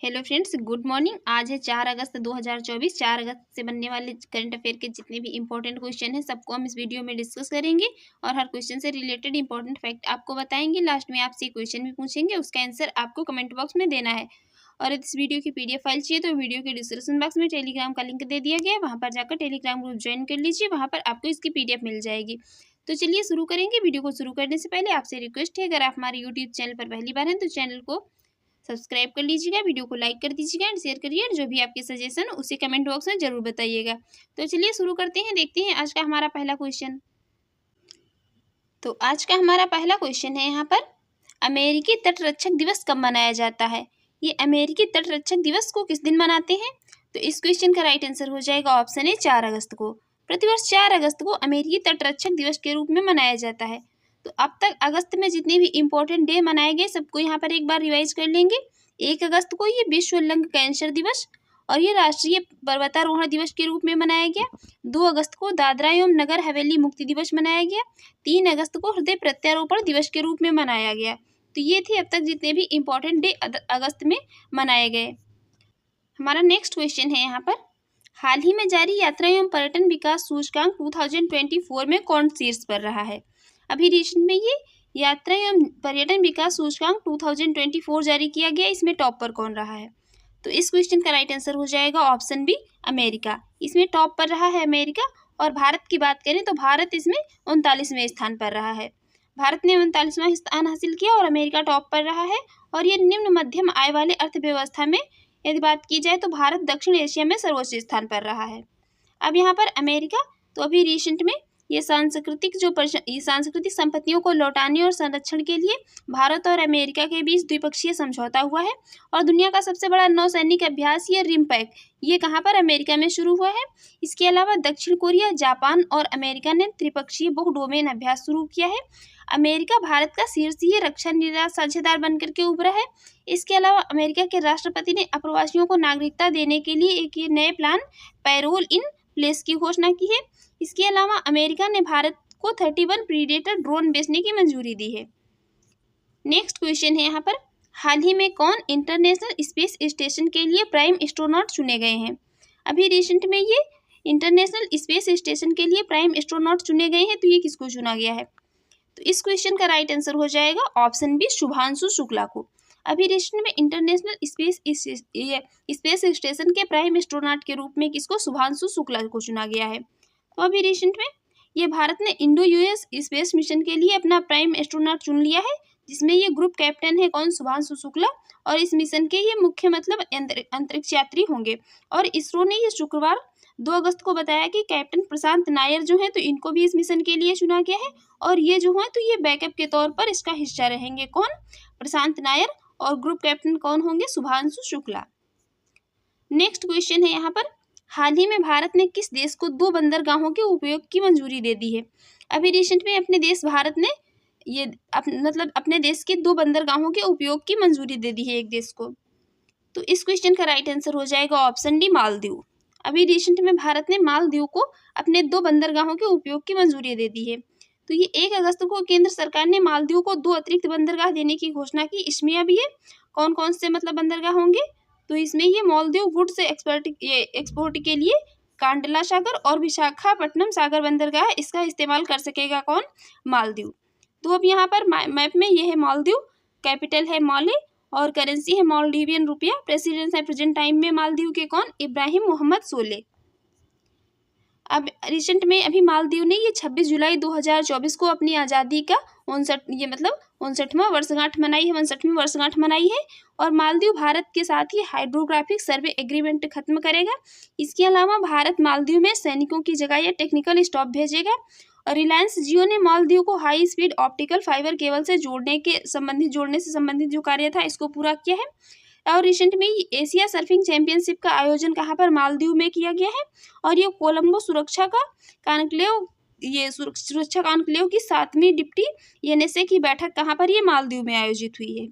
Hello friends, good morning. आज है 4 अगस्त 2024। 4 अगस्त से बनने वाले करंट अफेयर के जितने भी इंपॉर्टेंट क्वेश्चन हैं सबको हम इस वीडियो में डिस्कस करेंगे और हर क्वेश्चन से रिलेटेड इंपॉर्टेंट फैक्ट आपको बताएंगे। लास्ट में आपसे क्वेश्चन भी पूछेंगे, उसका आंसर आपको कमेंट बॉक्स में देना है। और इस वीडियो की पीडीएफ फाइल चाहिए तो वीडियो के डिस्क्रिप्शन बॉक्स में टेलीग्राम का लिंक दे दिया गया है, वहाँ पर जाकर टेलीग्राम ग्रुप ज्वाइन कर लीजिए, वहाँ पर आपको इसकी पीडीएफ मिल जाएगी। तो चलिए शुरू करेंगे। वीडियो को शुरू करने से पहले आपसे रिक्वेस्ट है, अगर आप हमारे यूट्यूब चैनल पर पहली बार हैं तो चैनल को सब्सक्राइब कर लीजिएगा, वीडियो को लाइक कर दीजिएगा एंड शेयर करिए। जो भी आपके सजेशन उसे कमेंट बॉक्स में जरूर बताइएगा। तो चलिए शुरू करते हैं, देखते हैं आज का हमारा पहला क्वेश्चन। तो आज का हमारा पहला क्वेश्चन है यहाँ पर, अमेरिकी तटरक्षक दिवस कब मनाया जाता है? ये अमेरिकी तटरक्षक दिवस को किस दिन मनाते हैं? तो इस क्वेश्चन का राइट आंसर हो जाएगा ऑप्शन ए 4 अगस्त को। प्रतिवर्ष 4 अगस्त को अमेरिकी तटरक्षक दिवस के रूप में मनाया जाता है। तो अब तक अगस्त में जितने भी इम्पोर्टेंट डे मनाए गए सबको यहाँ पर एक बार रिवाइज कर लेंगे। 1 अगस्त को ये विश्व लंग कैंसर दिवस और ये राष्ट्रीय पर्वतारोहण दिवस के रूप में मनाया गया। 2 अगस्त को दादरा एवं नगर हवेली मुक्ति दिवस मनाया गया। 3 अगस्त को हृदय प्रत्यारोपण दिवस के रूप में मनाया गया। तो ये थे अब तक जितने भी इम्पोर्टेंट डे अगस्त में मनाए गए। हमारा नेक्स्ट क्वेश्चन है यहाँ पर, हाल ही में जारी यात्रा एवं पर्यटन विकास सूचकांक 2024 में कौन शीर्ष पर रहा है? अभी रिसेंट में ये यात्रा एवं पर्यटन विकास सूचकांक 2024 जारी किया गया, इसमें टॉप पर कौन रहा है? तो इस क्वेश्चन का राइट आंसर हो जाएगा ऑप्शन बी अमेरिका। इसमें टॉप पर रहा है अमेरिका। और भारत की बात करें तो भारत इसमें 39वें स्थान पर रहा है। भारत ने 39वां स्थान हासिल किया और अमेरिका टॉप पर रहा है। और ये निम्न मध्यम आय वाले अर्थव्यवस्था में यदि बात की जाए तो भारत दक्षिण एशिया में सर्वोच्च स्थान पर रहा है। अब यहाँ पर अमेरिका तो अभी रिसेंट में ये सांस्कृतिक संपत्तियों को लौटाने और संरक्षण के लिए भारत और अमेरिका के बीच द्विपक्षीय समझौता हुआ है। और दुनिया का सबसे बड़ा नौसैनिक अभ्यास ये रिमपैक ये कहाँ पर अमेरिका में शुरू हुआ है। इसके अलावा दक्षिण कोरिया, जापान और अमेरिका ने त्रिपक्षीय बहु डोमेन अभ्यास शुरू किया है। अमेरिका भारत का शीर्षीय रक्षा निर्यात साझेदार बनकर के उभरा है। इसके अलावा अमेरिका के राष्ट्रपति ने अप्रवासियों को नागरिकता देने के लिए एक नए प्लान पैरोल इन प्लेस की घोषणा की है। इसके अलावा अमेरिका ने भारत को 31 प्रीडेटर ड्रोन बेचने की मंजूरी दी है। नेक्स्ट क्वेश्चन है यहाँ पर, हाल ही में कौन इंटरनेशनल स्पेस स्टेशन के लिए प्राइम एस्ट्रोनॉट चुने गए हैं? अभी रिसेंट में ये इंटरनेशनल स्पेस स्टेशन के लिए प्राइम एस्ट्रोनॉट चुने गए हैं। तो ये किसको चुना गया है? तो इस क्वेश्चन का राइट आंसर हो जाएगा ऑप्शन बी शुभांशु शुक्ला को। अभी रिसेंट में इंटरनेशनल स्पेस स्टेशन के प्राइम एस्ट्रोनॉट के रूप में किसको शुभांशु शुक्ला को चुना गया है। तो अभी रिसेंट में ये भारत ने इंडो यूएस स्पेस मिशन के लिए अपना प्राइम एस्ट्रोनॉट चुन लिया है, जिसमें ये ग्रुप कैप्टन है कौन? शुभांशु शुक्ला। और इस मिशन के ये मुख्य मतलब अंतरिक्ष यात्री होंगे। और इसरो ने ये शुक्रवार 2 अगस्त को बताया कि कैप्टन प्रशांत नायर जो है तो इनको भी इस मिशन के लिए चुना गया है। और ये जो है तो ये बैकअप के तौर पर इसका हिस्सा रहेंगे कौन? प्रशांत नायर। और ग्रुप कैप्टन कौन होंगे? शुभांशु शुक्ला। नेक्स्ट क्वेश्चन है यहाँ पर, हाल ही में भारत ने किस देश को 2 बंदरगाहों के उपयोग की मंजूरी दे दी है? अभी रिसेंट में अपने देश भारत ने ये अपने देश के 2 बंदरगाहों के उपयोग की मंजूरी दे दी है एक देश को। तो इस क्वेश्चन का राइट आंसर हो जाएगा ऑप्शन डी मालदीव। अभी रिसेंट में भारत ने मालदीव को अपने 2 बंदरगाहों के उपयोग की मंजूरी दे दी है। तो ये 1 अगस्त को केंद्र सरकार ने मालदीव को 2 अतिरिक्त बंदरगाह देने की घोषणा की। इसमें अभी ये कौन कौन से बंदरगाह होंगे? तो इसमें ये मालदीव गुड्स से एक्सपोर्ट के लिए कांडला सागर और विशाखापट्टनम सागर बंदरगाह इसका इस्तेमाल कर सकेगा कौन? मालदीव। तो अब यहाँ पर मैप में ये है मालदीव, कैपिटल है माले और करेंसी है मालदीवियन रुपया। प्रेसिडेंट है प्रेजेंट टाइम में मालदीव के कौन? इब्राहिम मोहम्मद सोले। अब रिसेंट में अभी मालदीव ने ये 26 जुलाई 2024 को अपनी आज़ादी का 59वां वर्षगांठ मनाई है, 59वीं वर्षगांठ मनाई है। और मालदीव भारत के साथ ही हाइड्रोग्राफिक सर्वे एग्रीमेंट खत्म करेगा। इसके अलावा भारत मालदीव में सैनिकों की जगह ये टेक्निकल स्टाफ भेजेगा। और रिलायंस जियो ने मालदीव को high speed optical fibre cable से जोड़ने से संबंधित जो कार्य था इसको पूरा किया है। और रिसेंट में एशिया सर्फिंग चैंपियनशिप का आयोजन कहाँ पर? मालदीव में किया गया है। और ये कोलंबो सुरक्षा कॉन्क्लेव की 7वीं डिप्टी एनएसए की बैठक कहाँ पर? ये मालदीव में आयोजित हुई है।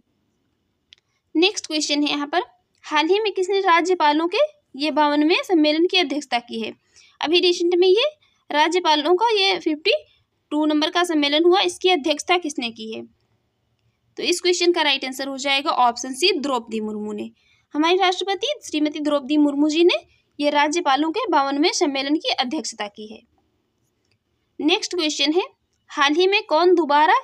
नेक्स्ट क्वेश्चन है यहाँ पर, हाल ही में किसने राज्यपालों के ये 52वें सम्मेलन की अध्यक्षता की है? अभी रिसेंट में ये राज्यपालों का ये 52 नंबर का सम्मेलन हुआ, इसकी अध्यक्षता किसने की है? तो इस क्वेश्चन का राइट आंसर हो जाएगा ऑप्शन सी द्रौपदी मुर्मू ने। हमारी राष्ट्रपति श्रीमती द्रौपदी मुर्मू जी ने ये राज्यपालों के 52वें सम्मेलन की अध्यक्षता की है। नेक्स्ट क्वेश्चन है, हाल ही में कौन दोबारा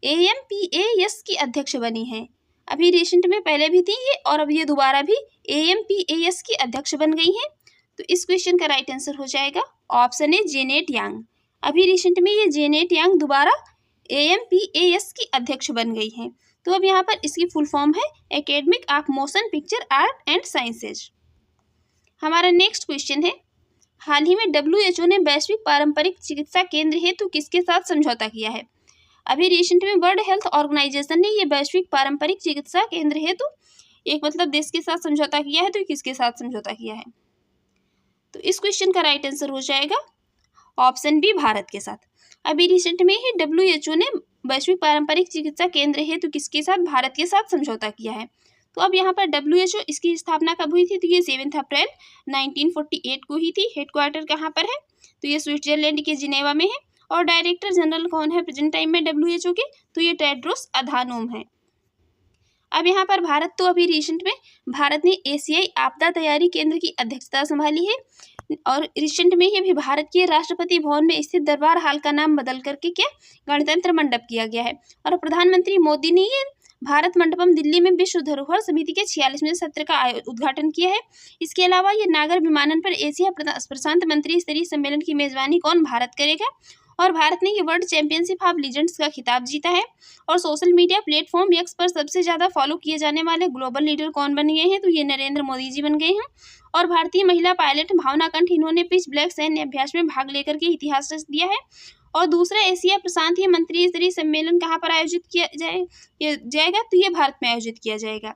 AMPAS की अध्यक्ष बनी है? अभी रिसेंट में पहले भी थी ये और अब ये दोबारा भी AMPAS की अध्यक्ष बन गई हैं। तो इस क्वेश्चन का राइट आंसर हो जाएगा ऑप्शन ए जेनेट यांग। अभी रिसेंट में ये जेनेट यांग दोबारा AMPAS की अध्यक्ष बन गई हैं। तो अब यहाँ पर इसकी फुल फॉर्म है academic of motion picture art and sciences. हमारा नेक्स्ट क्वेश्चन है, हाल ही में WHO ने वैश्विक पारंपरिक चिकित्सा केंद्र हेतु किसके साथ समझौता किया है? अभी रिसेंट में वर्ल्ड हेल्थ ऑर्गेनाइजेशन ने ये वैश्विक पारंपरिक चिकित्सा केंद्र हेतु एक मतलब देश के साथ समझौता किया है। तो किसके साथ समझौता किया है? तो इस क्वेश्चन का राइट आंसर हो जाएगा ऑप्शन बी भारत के साथ। अभी रिसेंट में ही WHO ने वैश्विक पारंपरिक चिकित्सा केंद्र हेतु किसके साथ? भारत के साथ समझौता किया है। तो अब यहाँ पर WHO इसकी स्थापना कब हुई थी? तो ये 7 अप्रैल 1948 को ही थी। हेडक्वार्टर कहाँ पर है? तो ये स्विट्जरलैंड के जिनेवा में है। और डायरेक्टर जनरल कौन है प्रेजेंट टाइम में WHO के? तो ये टेड्रोस अधानोम है। अब यहाँ पर भारत तो अभी रिसेंट में भारत ने एशियाई आपदा तैयारी केंद्र की अध्यक्षता संभाली है। और रिसेंट में ही अभी भारत के राष्ट्रपति भवन में स्थित दरबार हाल का नाम बदल करके क्या गणतंत्र मंडप किया गया है। और प्रधानमंत्री मोदी ने ये भारत मंडपम दिल्ली में विश्व धरोहर समिति के 46वें सत्र का उद्घाटन किया है। इसके अलावा ये नागर विमानन पर एशिया प्रशांत मंत्री स्तरीय सम्मेलन की मेजबानी कौन? भारत करेगा। और भारत ने ये वर्ल्ड चैंपियनशिप ऑफ लीजेंड्स का खिताब जीता है। और सोशल मीडिया प्लेटफॉर्म एक्स पर सबसे ज़्यादा फॉलो किए जाने वाले ग्लोबल लीडर कौन बन गए हैं? तो ये नरेंद्र मोदी जी बन गए हैं। और भारतीय महिला पायलट भावना कंठ, इन्होंने पिच ब्लैक सैन्य अभ्यास में भाग लेकर के इतिहास रच दिया है। और दूसरा एशिया प्रशांतीय मंत्री स्तरीय सम्मेलन कहाँ पर आयोजित किया जाएगा? तो ये भारत में आयोजित किया जाएगा।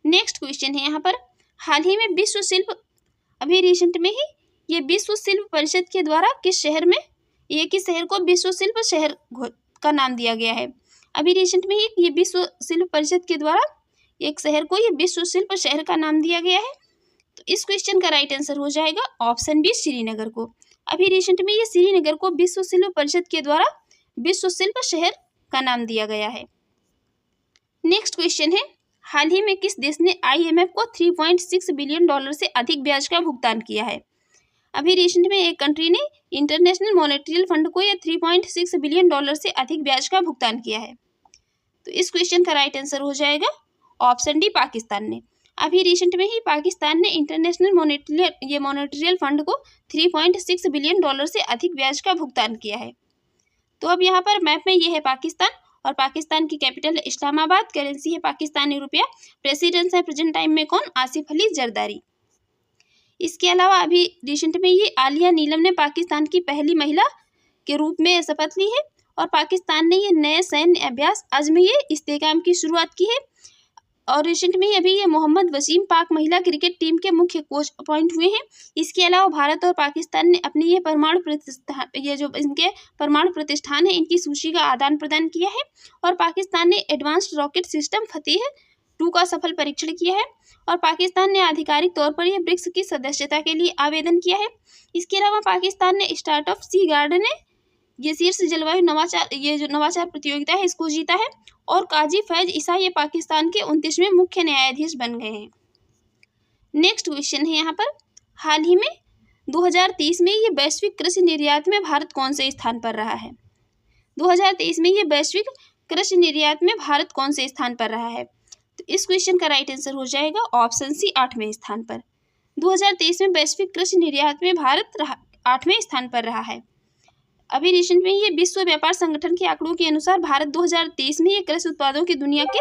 नेक्स्ट क्वेश्चन है यहाँ पर, हाल ही में विश्व शिल्प अभी रिसेंट में ही ये विश्व शिल्प परिषद के द्वारा किस शहर को विश्व शिल्प शहर का नाम दिया गया है? अभी रिसेंट में ही ये विश्व शिल्प परिषद के द्वारा एक शहर को ये विश्व शिल्प शहर का नाम दिया गया है। तो इस क्वेश्चन का राइट आंसर हो जाएगा ऑप्शन बी श्रीनगर को। अभी रिसेंट में ये श्रीनगर को विश्व शिल्प परिषद के द्वारा विश्व शिल्प शहर का नाम दिया गया है। नेक्स्ट क्वेश्चन है, हाल ही में किस देश ने IMF को $3.6 बिलियन से अधिक ब्याज का भुगतान किया है? अभी रिसेंट में एक कंट्री ने इंटरनेशनल मॉनेटरी फंड को ये $3.6 बिलियन से अधिक ब्याज का भुगतान किया है। तो इस क्वेश्चन का राइट आंसर हो जाएगा ऑप्शन डी पाकिस्तान ने। अभी रिसेंट में ही पाकिस्तान ने इंटरनेशनल मॉनेटरी फंड को $3.6 बिलियन से अधिक ब्याज का भुगतान किया है। तो अब यहाँ पर मैप में ये है पाकिस्तान और पाकिस्तान की कैपिटल है इस्लामाबाद, करेंसी है पाकिस्तानी रुपया, प्रेसिडेंट है प्रेजेंट टाइम में कौन? आसिफ अली जरदारी। इसके अलावा अभी रिसेंट में ये आलिया नीलम ने पाकिस्तान की पहली महिला के रूप में शपथ ली है। और पाकिस्तान ने ये नए सैन्य अभ्यास आज में ये इस्तेकाम की शुरुआत की है। और रिसेंट में ही अभी ये मोहम्मद वसीम पाक महिला क्रिकेट टीम के मुख्य कोच अपॉइंट हुए हैं। इसके अलावा भारत और पाकिस्तान ने अपने ये परमाणु प्रतिष्ठान है इनकी सूची का आदान प्रदान किया है। और पाकिस्तान ने एडवांस्ड रॉकेट सिस्टम फतेह 2 का सफल परीक्षण किया है। और पाकिस्तान ने आधिकारिक तौर पर यह ब्रिक्स की सदस्यता के लिए आवेदन किया है। इसके अलावा पाकिस्तान ने स्टार्टअप सी गार्ड ने ये शीर्ष जलवायु नवाचार प्रतियोगिता है इसको जीता है। और काजी फैज ईसा ये पाकिस्तान के 29वें मुख्य न्यायाधीश बन गए हैं। नेक्स्ट क्वेश्चन है यहाँ पर, हाल ही में 2023 में ये वैश्विक कृषि निर्यात में भारत कौन से स्थान पर रहा है? 2023 में ये वैश्विक कृषि निर्यात में भारत कौन से स्थान पर रहा है? तो इस क्वेश्चन का राइट आंसर हो जाएगा ऑप्शन सी 8वें स्थान पर। 2023 में वैश्विक कृषि निर्यात में भारत 8वें स्थान पर रहा है। अभी रिसेंट में ये विश्व व्यापार संगठन के आंकड़ों के अनुसार भारत 2023 में ये कृषि उत्पादों की दुनिया के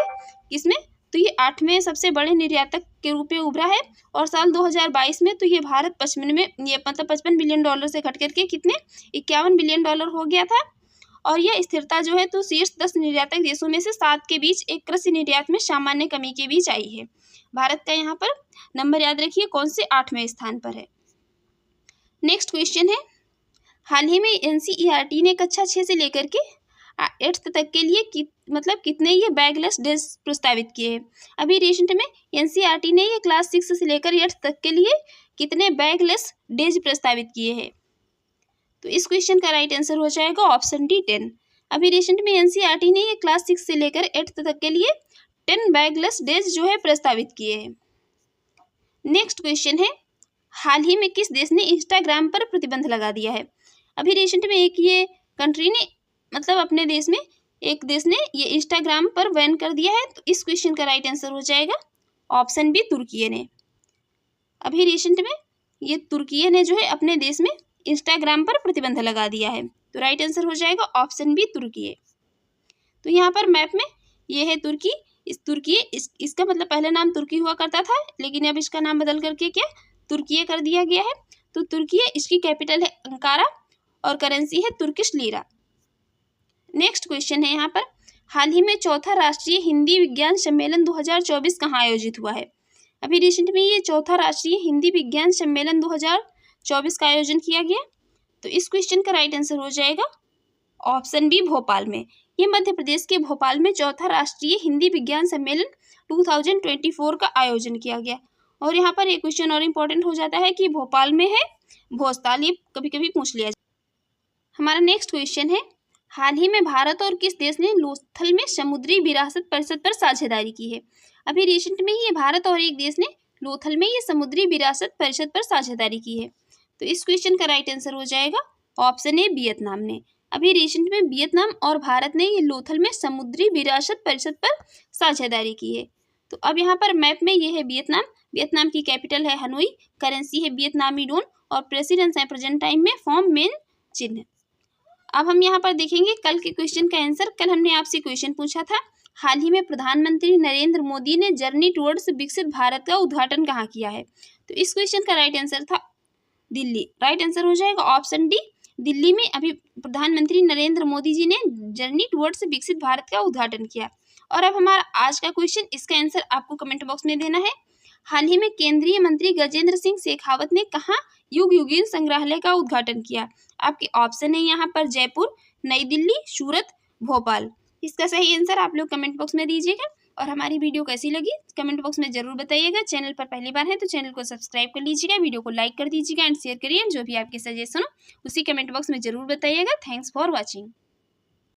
किसमें? तो ये 8वें सबसे बड़े निर्यातक के रूप में उभरा है। और साल 2022 में तो ये भारत 55 बिलियन डॉलर से घट करके कितने 51 बिलियन डॉलर हो गया था। और यह स्थिरता जो है तो शीर्ष 10 निर्यातक देशों में से 7 के बीच एक कृषि निर्यात में सामान्य कमी के बीच आई है। भारत का यहाँ पर नंबर याद रखिए कौन से 8वें स्थान पर है। नेक्स्ट क्वेश्चन है, हाल ही में NCERT ने कक्षा 6 से लेकर के 8th तक के लिए कितने ये बैगलेस डेज प्रस्तावित किए हैं? अभी रिसेंट में NCERT ने ये क्लास 6 से लेकर 8th तक के लिए कितने बैगलेस डेज प्रस्तावित किए हैं? तो इस क्वेश्चन का राइट आंसर हो जाएगा ऑप्शन डी 10। अभी रिसेंट में NCERT ने ये क्लास 6 से लेकर 8th तक के लिए 10 बैगलेस डेज जो है प्रस्तावित किए हैं। नेक्स्ट क्वेश्चन है, हाल ही में किस देश ने इंस्टाग्राम पर प्रतिबंध लगा दिया है? अभी रिसेंट में एक ये कंट्री ने मतलब अपने देश में एक देश ने ये इंस्टाग्राम पर बैन कर दिया है। तो इस क्वेश्चन का राइट आंसर हो जाएगा ऑप्शन बी, तुर्की ने। अभी रिसेंट में ये तुर्की ने जो है अपने देश में इंस्टाग्राम पर प्रतिबंध लगा दिया है। तो राइट आंसर हो जाएगा ऑप्शन बी, तुर्की। तो यहाँ पर मैप में ये है तुर्की। इसका मतलब पहले नाम तुर्की हुआ करता था, लेकिन अब इसका नाम बदल करके क्या तुर्की कर दिया गया है। तो तुर्की, इसकी कैपिटल है अंकारा और करेंसी है तुर्किश लीरा। नेक्स्ट क्वेश्चन है यहाँ पर, हाल ही में चौथा राष्ट्रीय हिंदी विज्ञान सम्मेलन 2024 कहाँ आयोजित हुआ है? अभी रिसेंट में ये चौथा राष्ट्रीय हिंदी विज्ञान सम्मेलन 2024 का आयोजन किया गया। तो इस क्वेश्चन का राइट आंसर हो जाएगा ऑप्शन बी, भोपाल में। ये मध्य प्रदेश के भोपाल में चौथा राष्ट्रीय हिंदी विज्ञान सम्मेलन 2024 का आयोजन किया गया। और यहाँ पर एक क्वेश्चन और इम्पोर्टेंट हो जाता है कि भोपाल में है भोजताल, ये कभी कभी पूछ लिया जाए। हमारा नेक्स्ट क्वेश्चन है, हाल ही में भारत और किस देश ने लोथल में समुद्री विरासत परिषद पर साझेदारी की है? अभी रिसेंट में ही भारत और एक देश ने लोथल में ये समुद्री विरासत परिषद पर साझेदारी की है। तो इस क्वेश्चन का राइट आंसर हो जाएगा ऑप्शन ए, वियतनाम ने। अभी रिसेंट में वियतनाम और भारत ने ये लोथल में समुद्री विरासत परिषद पर साझेदारी की है। तो अब यहाँ पर मैप में ये है वियतनाम। वियतनाम की कैपिटल है हनोई, करेंसी है वियतनामी डोन और प्रेसिडेंस है प्रेजेंट टाइम में फॉर्म मेन चिन्ह। अब हम यहाँ पर देखेंगे कल के क्वेश्चन का आंसर। कल हमने आपसे क्वेश्चन पूछा था, हाल ही में प्रधानमंत्री नरेंद्र मोदी ने जर्नी टुवर्ड्स विकसित भारत का उद्घाटन कहाँ किया है? तो इस क्वेश्चन का राइट आंसर था दिल्ली। राइट आंसर हो जाएगा ऑप्शन डी, दिल्ली में अभी प्रधानमंत्री नरेंद्र मोदी जी ने जर्नी टुवर्ड्स विकसित भारत का उद्घाटन किया। और अब हमारा आज का क्वेश्चन, इसका आंसर आपको कमेंट बॉक्स में देना है। हाल ही में केंद्रीय मंत्री गजेंद्र सिंह शेखावत ने कहाँ युग युगीन संग्रहालय का उद्घाटन किया? आपके ऑप्शन है यहाँ पर जयपुर, नई दिल्ली, सूरत, भोपाल। इसका सही आंसर आप लोग कमेंट बॉक्स में दीजिएगा। और हमारी वीडियो कैसी लगी कमेंट बॉक्स में जरूर बताइएगा। चैनल पर पहली बार है तो चैनल को सब्सक्राइब कर लीजिएगा, वीडियो को लाइक कर दीजिएगा एंड शेयर करिए। जो भी आपके सजेशन हो उसी कमेंट बॉक्स में जरूर बताइएगा। Thanks for watching.